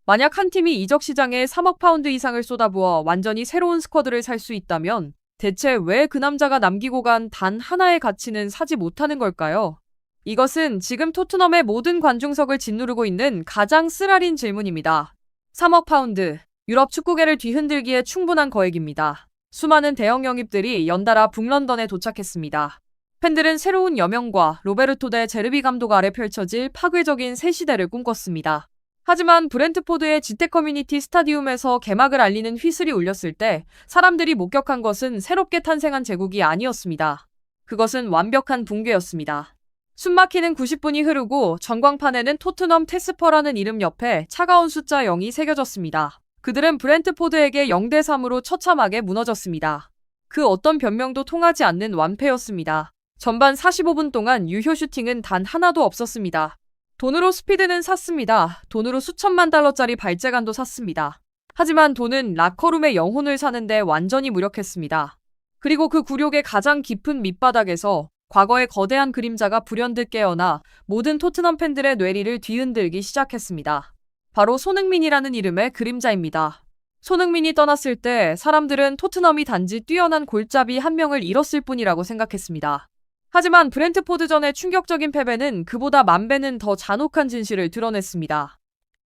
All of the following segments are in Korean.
만약 한 팀이 이적 시장에 3억 파운드 이상을 쏟아부어 완전히 새로운 스쿼드를 살 수 있다면 대체 왜 그 남자가 남기고 간 단 하나의 가치는 사지 못하는 걸까요? 이것은 지금 토트넘의 모든 관중석을 짓누르고 있는 가장 쓰라린 질문입니다. 3억 파운드, 유럽 축구계를 뒤흔들기에 충분한 거액입니다. 수많은 대형 영입들이 연달아 북런던에 도착했습니다. 팬들은 새로운 여명과 로베르토 대 제르비 감독 아래 펼쳐질 파괴적인 새 시대를 꿈꿨습니다. 하지만 브렌트포드의 지태 커뮤니티 스타디움에서 개막을 알리는 휘슬이 울렸을 때 사람들이 목격한 것은 새롭게 탄생한 제국이 아니었습니다. 그것은 완벽한 붕괴였습니다. 숨막히는 90분이 흐르고 전광판에는 토트넘 테스퍼라는 이름 옆에 차가운 숫자 0이 새겨졌습니다. 그들은 브렌트포드에게 0대3으로 처참하게 무너졌습니다. 그 어떤 변명도 통하지 않는 완패였습니다. 전반 45분 동안 유효 슈팅은 단 하나도 없었습니다. 돈으로 스피드는 샀습니다. 돈으로 수천만 달러짜리 발재간도 샀습니다. 하지만 돈은 라커룸의 영혼을 사는데 완전히 무력했습니다. 그리고 그 굴욕의 가장 깊은 밑바닥에서 과거의 거대한 그림자가 불현듯 깨어나 모든 토트넘 팬들의 뇌리를 뒤흔들기 시작했습니다. 바로 손흥민이라는 이름의 그림자입니다. 손흥민이 떠났을 때 사람들은 토트넘이 단지 뛰어난 골잡이 한 명을 잃었을 뿐이라고 생각했습니다. 하지만 브렌트포드전의 충격적인 패배는 그보다 만 배는 더 잔혹한 진실을 드러냈습니다.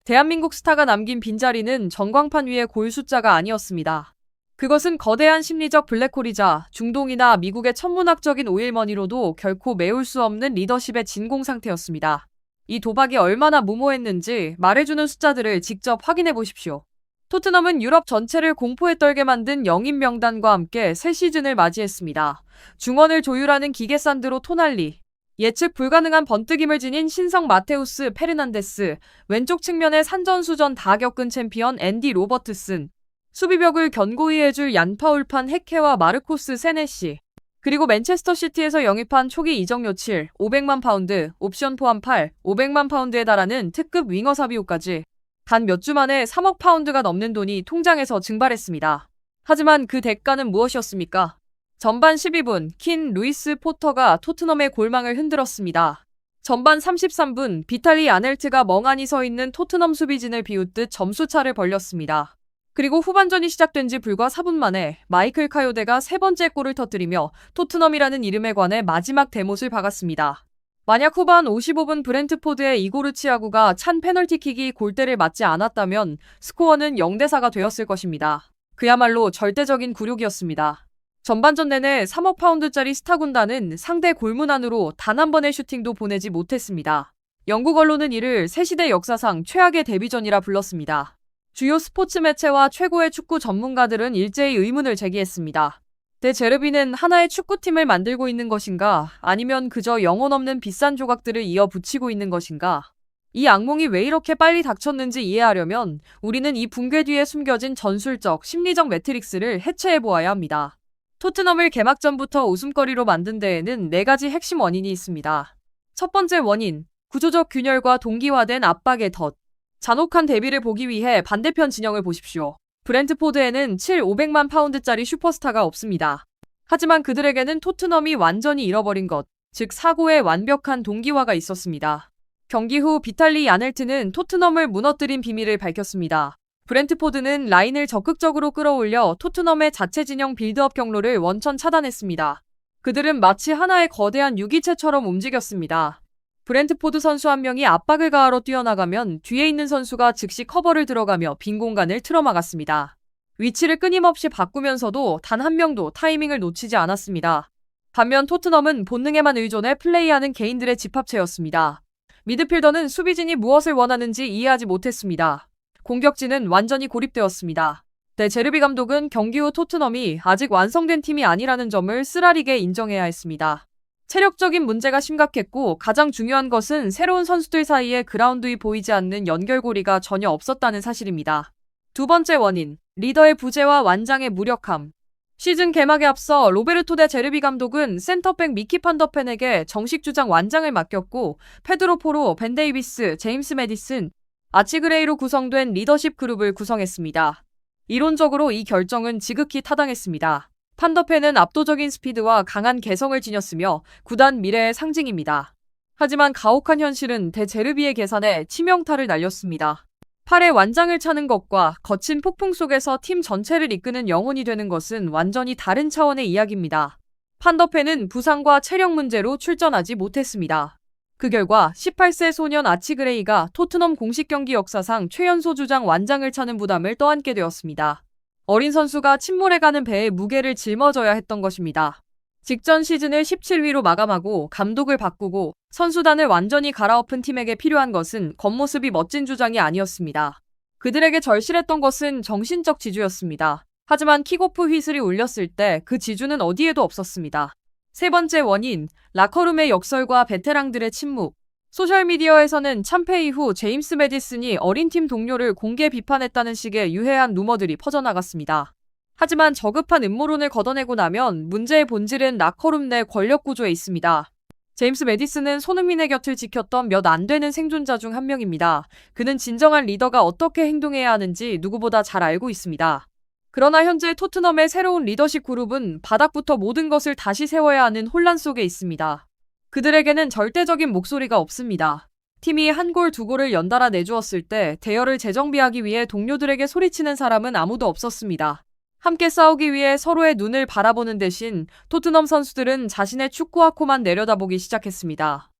대한민국 스타가 남긴 빈자리는 전광판 위의 골 숫자가 아니었습니다. 그것은 거대한 심리적 블랙홀이자 중동이나 미국의 천문학적인 오일머니로도 결코 메울 수 없는 리더십의 진공 상태였습니다. 이 도박이 얼마나 무모했는지 말해주는 숫자들을 직접 확인해 보십시오. 토트넘은 유럽 전체를 공포에 떨게 만든 영입 명단과 함께 새 시즌을 맞이했습니다. 중원을 조율하는 기계산드로 토날리, 예측 불가능한 번뜩임을 지닌 신성 마테우스 페르난데스, 왼쪽 측면에 산전수전 다 겪은 챔피언 앤디 로버트슨, 수비벽을 견고히 해줄 얀파울판 헤케와 마르코스 세네시, 그리고 맨체스터 시티에서 영입한 초기 이적 요칠 500만 파운드, 옵션 포함 500만 파운드에 달하는 특급 윙어 사비오까지 단 몇 주 만에 3억 파운드가 넘는 돈이 통장에서 증발했습니다. 하지만 그 대가는 무엇이었습니까? 전반 12분, 킨 루이스 포터가 토트넘의 골망을 흔들었습니다. 전반 33분, 비탈리 아넬트가 멍하니 서 있는 토트넘 수비진을 비웃듯 점수차를 벌렸습니다. 그리고 후반전이 시작된 지 불과 4분 만에 마이클 카요데가 세 번째 골을 터뜨리며 토트넘이라는 이름에 관해 마지막 대못을 박았습니다. 만약 후반 55분 브렌트포드의 이고르 치아구가 찬 페널티킥이 골대를 맞지 않았다면 스코어는 0대4가 되었을 것입니다. 그야말로 절대적인 굴욕이었습니다. 전반전 내내 3억 파운드짜리 스타 군단은 상대 골문 안으로 단 한 번의 슈팅도 보내지 못했습니다. 영국 언론은 이를 새 시대 역사상 최악의 데뷔전이라 불렀습니다. 주요 스포츠 매체와 최고의 축구 전문가들은 일제히 의문을 제기했습니다. 데 제르비는 하나의 축구팀을 만들고 있는 것인가, 아니면 그저 영혼 없는 비싼 조각들을 이어 붙이고 있는 것인가? 이 악몽이 왜 이렇게 빨리 닥쳤는지 이해하려면 우리는 이 붕괴 뒤에 숨겨진 전술적, 심리적 매트릭스를 해체해보아야 합니다. 토트넘을 개막전부터 웃음거리로 만든 데에는 4가지 핵심 원인이 있습니다. 첫 번째 원인, 구조적 균열과 동기화된 압박의 덫. 잔혹한 대비를 보기 위해 반대편 진영을 보십시오. 브렌트포드에는 500만 파운드짜리 슈퍼스타가 없습니다. 하지만 그들에게는 토트넘이 완전히 잃어버린 것, 즉 사고의 완벽한 동기화가 있었습니다. 경기 후 비탈리 야넬트는 토트넘을 무너뜨린 비밀을 밝혔습니다. 브렌트포드는 라인을 적극적으로 끌어올려 토트넘의 자체 진영 빌드업 경로를 원천 차단했습니다. 그들은 마치 하나의 거대한 유기체처럼 움직였습니다. 브렌트포드 선수 한 명이 압박을 가하러 뛰어나가면 뒤에 있는 선수가 즉시 커버를 들어가며 빈 공간을 틀어막았습니다. 위치를 끊임없이 바꾸면서도 단 한 명도 타이밍을 놓치지 않았습니다. 반면 토트넘은 본능에만 의존해 플레이하는 개인들의 집합체였습니다. 미드필더는 수비진이 무엇을 원하는지 이해하지 못했습니다. 공격진은 완전히 고립되었습니다. 데 제르비 감독은 경기 후 토트넘이 아직 완성된 팀이 아니라는 점을 쓰라리게 인정해야 했습니다. 체력적인 문제가 심각했고 가장 중요한 것은 새로운 선수들 사이에 그라운드 위 보이지 않는 연결고리가 전혀 없었다는 사실입니다. 두 번째 원인, 리더의 부재와 완장의 무력함. 시즌 개막에 앞서 로베르토 데 제르비 감독은 센터백 미키 판더펜에게 정식 주장 완장을 맡겼고 페드로 포로, 벤 데이비스, 제임스 매디슨, 아치 그레이로 구성된 리더십 그룹을 구성했습니다. 이론적으로 이 결정은 지극히 타당했습니다. 판더펜은 압도적인 스피드와 강한 개성을 지녔으며 구단 미래의 상징입니다. 하지만 가혹한 현실은 데 제르비의 계산에 치명타를 날렸습니다. 팔에 완장을 차는 것과 거친 폭풍 속에서 팀 전체를 이끄는 영혼이 되는 것은 완전히 다른 차원의 이야기입니다. 판더팬은 부상과 체력 문제로 출전하지 못했습니다. 그 결과 18세 소년 아치그레이가 토트넘 공식 경기 역사상 최연소 주장 완장을 차는 부담을 떠안게 되었습니다. 어린 선수가 침몰해가는 배의 무게를 짊어져야 했던 것입니다. 직전 시즌을 17위로 마감하고 감독을 바꾸고 선수단을 완전히 갈아엎은 팀에게 필요한 것은 겉모습이 멋진 주장이 아니었습니다. 그들에게 절실했던 것은 정신적 지주였습니다. 하지만 킥오프 휘슬이 울렸을 때 그 지주는 어디에도 없었습니다. 세 번째 원인, 라커룸의 역설과 베테랑들의 침묵. 소셜미디어에서는 참패 이후 제임스 매디슨이 어린 팀 동료를 공개 비판했다는 식의 유해한 루머들이 퍼져나갔습니다. 하지만 저급한 음모론을 걷어내고 나면 문제의 본질은 라커룸 내 권력 구조에 있습니다. 제임스 매디슨은 손흥민의 곁을 지켰던 몇 안 되는 생존자 중 한 명입니다. 그는 진정한 리더가 어떻게 행동해야 하는지 누구보다 잘 알고 있습니다. 그러나 현재 토트넘의 새로운 리더십 그룹은 바닥부터 모든 것을 다시 세워야 하는 혼란 속에 있습니다. 그들에게는 절대적인 목소리가 없습니다. 팀이 한 골 두 골을 연달아 내주었을 때 대열을 재정비하기 위해 동료들에게 소리치는 사람은 아무도 없었습니다. 함께 싸우기 위해 서로의 눈을 바라보는 대신 토트넘 선수들은 자신의 축구화코만 내려다보기 시작했습니다.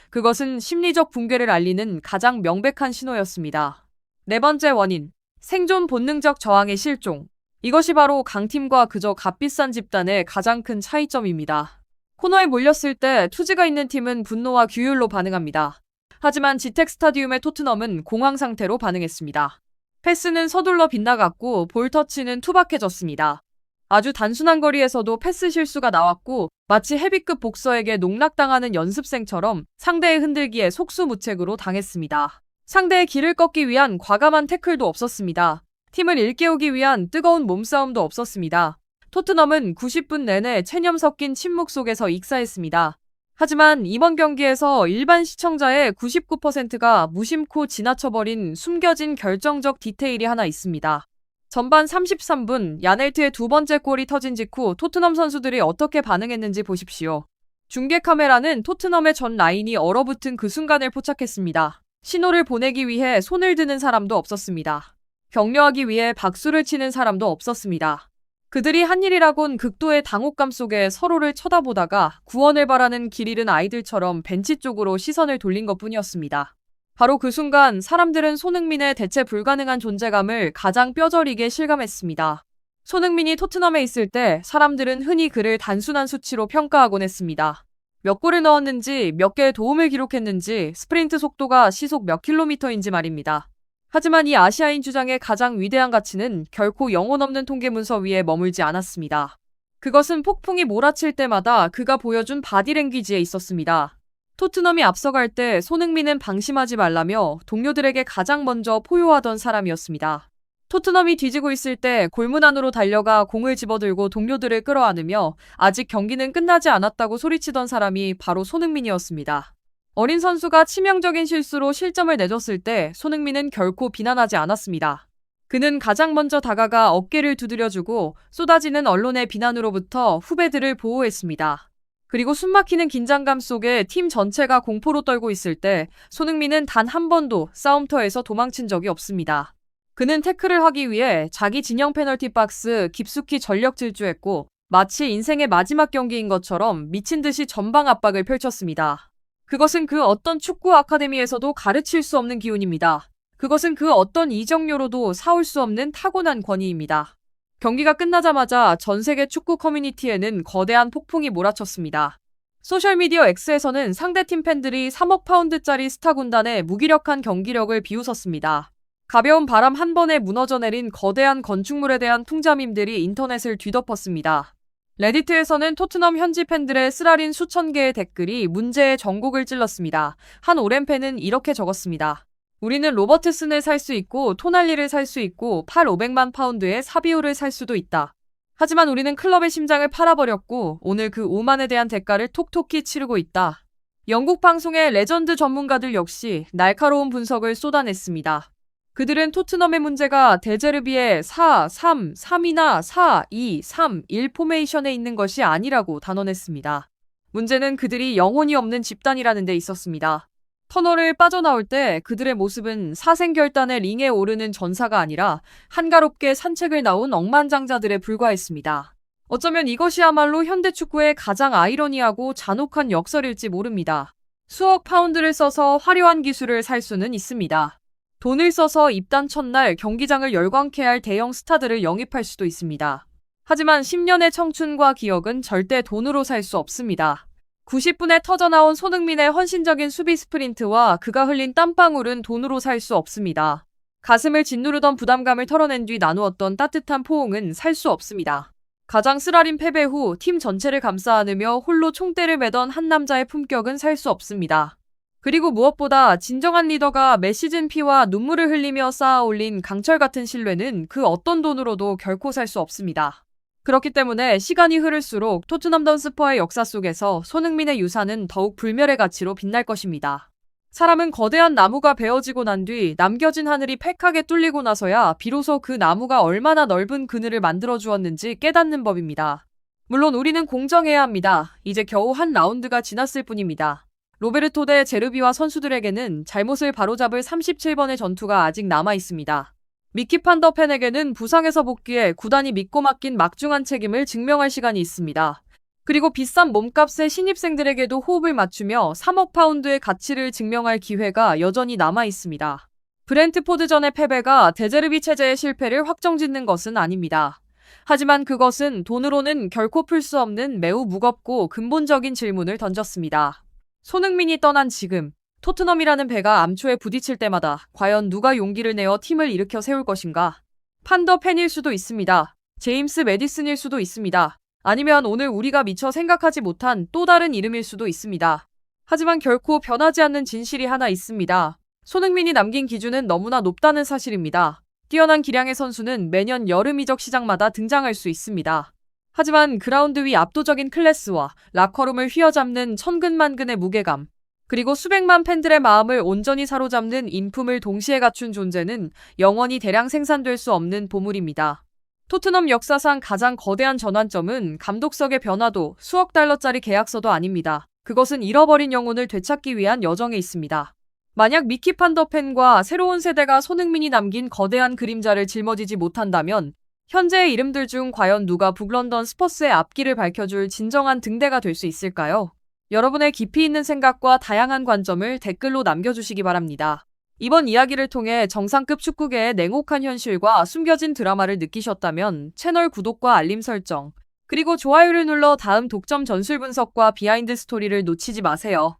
그것은 심리적 붕괴를 알리는 가장 명백한 신호였습니다. 네 번째 원인, 생존 본능적 저항의 실종. 이것이 바로 강팀과 그저 값비싼 집단의 가장 큰 차이점입니다. 코너에 몰렸을 때 투지가 있는 팀은 분노와 규율로 반응합니다. 하지만 지텍 스타디움의 토트넘은 공황 상태로 반응했습니다. 패스는 서둘러 빗나갔고 볼 터치는 투박해졌습니다. 아주 단순한 거리에서도 패스 실수가 나왔고 마치 헤비급 복서에게 농락당하는 연습생처럼 상대의 흔들기에 속수무책으로 당했습니다. 상대의 길을 꺾기 위한 과감한 태클도 없었습니다. 팀을 일깨우기 위한 뜨거운 몸싸움도 없었습니다. 토트넘은 90분 내내 체념 섞인 침묵 속에서 익사했습니다. 하지만 이번 경기에서 일반 시청자의 99%가 무심코 지나쳐버린 숨겨진 결정적 디테일이 하나 있습니다. 전반 33분 야넬트의 두 번째 골이 터진 직후 토트넘 선수들이 어떻게 반응했는지 보십시오. 중계 카메라는 토트넘의 전 라인이 얼어붙은 그 순간을 포착했습니다. 신호를 보내기 위해 손을 드는 사람도 없었습니다. 격려하기 위해 박수를 치는 사람도 없었습니다. 그들이 한 일이라곤 극도의 당혹감 속에 서로를 쳐다보다가 구원을 바라는 길 잃은 아이들처럼 벤치 쪽으로 시선을 돌린 것뿐이었습니다. 바로 그 순간 사람들은 손흥민의 대체 불가능한 존재감을 가장 뼈저리게 실감했습니다. 손흥민이 토트넘에 있을 때 사람들은 흔히 그를 단순한 수치로 평가하곤 했습니다. 몇 골을 넣었는지, 몇 개의 도움을 기록했는지, 스프린트 속도가 시속 몇 킬로미터인지 말입니다. 하지만 이 아시아인 주장의 가장 위대한 가치는 결코 영혼 없는 통계 문서 위에 머물지 않았습니다. 그것은 폭풍이 몰아칠 때마다 그가 보여준 바디랭귀지에 있었습니다. 토트넘이 앞서갈 때 손흥민은 방심하지 말라며 동료들에게 가장 먼저 포효하던 사람이었습니다. 토트넘이 뒤지고 있을 때 골문 안으로 달려가 공을 집어들고 동료들을 끌어안으며 아직 경기는 끝나지 않았다고 소리치던 사람이 바로 손흥민이었습니다. 어린 선수가 치명적인 실수로 실점을 내줬을 때 손흥민은 결코 비난하지 않았습니다. 그는 가장 먼저 다가가 어깨를 두드려주고 쏟아지는 언론의 비난으로부터 후배들을 보호했습니다. 그리고 숨막히는 긴장감 속에 팀 전체가 공포로 떨고 있을 때 손흥민은 단 한 번도 싸움터에서 도망친 적이 없습니다. 그는 태클을 하기 위해 자기 진영 페널티 박스 깊숙이 전력 질주했고 마치 인생의 마지막 경기인 것처럼 미친 듯이 전방 압박을 펼쳤습니다. 그것은 그 어떤 축구 아카데미에서도 가르칠 수 없는 기운입니다. 그것은 그 어떤 이적료로도 사올 수 없는 타고난 권위입니다. 경기가 끝나자마자 전 세계 축구 커뮤니티에는 거대한 폭풍이 몰아쳤습니다. 소셜미디어 X에서는 상대팀 팬들이 3억 파운드짜리 스타 군단의 무기력한 경기력을 비웃었습니다. 가벼운 바람 한 번에 무너져 내린 거대한 건축물에 대한 풍자밈들이 인터넷을 뒤덮었습니다. 레디트에서는 토트넘 현지 팬들의 쓰라린 수천 개의 댓글이 문제의 전곡을 찔렀습니다. 한 오랜 팬은 이렇게 적었습니다. 우리는 로버트슨을 살 수 있고 토날리를 살 수 있고 500만 파운드의 사비오를 살 수도 있다. 하지만 우리는 클럽의 심장을 팔아버렸고 오늘 그 오만에 대한 대가를 톡톡히 치르고 있다. 영국 방송의 레전드 전문가들 역시 날카로운 분석을 쏟아냈습니다. 그들은 토트넘의 문제가 데제르비의 4-3-3이나 4-2-3-1 포메이션에 있는 것이 아니라고 단언했습니다. 문제는 그들이 영혼이 없는 집단이라는 데 있었습니다. 터널을 빠져나올 때 그들의 모습은 사생결단의 링에 오르는 전사가 아니라 한가롭게 산책을 나온 억만장자들에 불과했습니다. 어쩌면 이것이야말로 현대 축구의 가장 아이러니하고 잔혹한 역설일지 모릅니다. 수억 파운드를 써서 화려한 기술을 살 수는 있습니다. 돈을 써서 입단 첫날 경기장을 열광케 할 대형 스타들을 영입할 수도 있습니다. 하지만 10년의 청춘과 기억은 절대 돈으로 살 수 없습니다. 90분에 터져나온 손흥민의 헌신적인 수비 스프린트와 그가 흘린 땀방울은 돈으로 살 수 없습니다. 가슴을 짓누르던 부담감을 털어낸 뒤 나누었던 따뜻한 포옹은 살 수 없습니다. 가장 쓰라린 패배 후 팀 전체를 감싸 안으며 홀로 총대를 매던 한 남자의 품격은 살 수 없습니다. 그리고 무엇보다 진정한 리더가 매 시즌 피와 눈물을 흘리며 쌓아 올린 강철 같은 신뢰는 그 어떤 돈으로도 결코 살 수 없습니다. 그렇기 때문에 시간이 흐를수록 토트넘 던스퍼의 역사 속에서 손흥민의 유산은 더욱 불멸의 가치로 빛날 것입니다. 사람은 거대한 나무가 베어지고 난 뒤 남겨진 하늘이 팩하게 뚫리고 나서야 비로소 그 나무가 얼마나 넓은 그늘을 만들어 주었는지 깨닫는 법입니다. 물론 우리는 공정해야 합니다. 이제 겨우 한 라운드가 지났을 뿐입니다. 로베르토 대 제르비와 선수들에게는 잘못을 바로잡을 37번의 전투가 아직 남아 있습니다. 미키 판더펜에게는 부상에서 복귀해 구단이 믿고 맡긴 막중한 책임을 증명할 시간이 있습니다. 그리고 비싼 몸값의 신입생들에게도 호흡을 맞추며 3억 파운드의 가치를 증명할 기회가 여전히 남아 있습니다. 브렌트포드전의 패배가 데제르비 체제의 실패를 확정짓는 것은 아닙니다. 하지만 그것은 돈으로는 결코 풀 수 없는 매우 무겁고 근본적인 질문을 던졌습니다. 손흥민이 떠난 지금, 토트넘이라는 배가 암초에 부딪힐 때마다 과연 누가 용기를 내어 팀을 일으켜 세울 것인가? 판더펜일 수도 있습니다. 제임스 매디슨일 수도 있습니다. 아니면 오늘 우리가 미처 생각하지 못한 또 다른 이름일 수도 있습니다. 하지만 결코 변하지 않는 진실이 하나 있습니다. 손흥민이 남긴 기준은 너무나 높다는 사실입니다. 뛰어난 기량의 선수는 매년 여름 이적 시장마다 등장할 수 있습니다. 하지만 그라운드 위 압도적인 클래스와 라커룸을 휘어잡는 천근만근의 무게감, 그리고 수백만 팬들의 마음을 온전히 사로잡는 인품을 동시에 갖춘 존재는 영원히 대량 생산될 수 없는 보물입니다. 토트넘 역사상 가장 거대한 전환점은 감독석의 변화도 수억 달러짜리 계약서도 아닙니다. 그것은 잃어버린 영혼을 되찾기 위한 여정에 있습니다. 만약 미키 판더펜과 새로운 세대가 손흥민이 남긴 거대한 그림자를 짊어지지 못한다면 현재의 이름들 중 과연 누가 북런던 스퍼스의 앞길을 밝혀줄 진정한 등대가 될 수 있을까요? 여러분의 깊이 있는 생각과 다양한 관점을 댓글로 남겨주시기 바랍니다. 이번 이야기를 통해 정상급 축구계의 냉혹한 현실과 숨겨진 드라마를 느끼셨다면 채널 구독과 알림 설정, 그리고 좋아요를 눌러 다음 독점 전술 분석과 비하인드 스토리를 놓치지 마세요.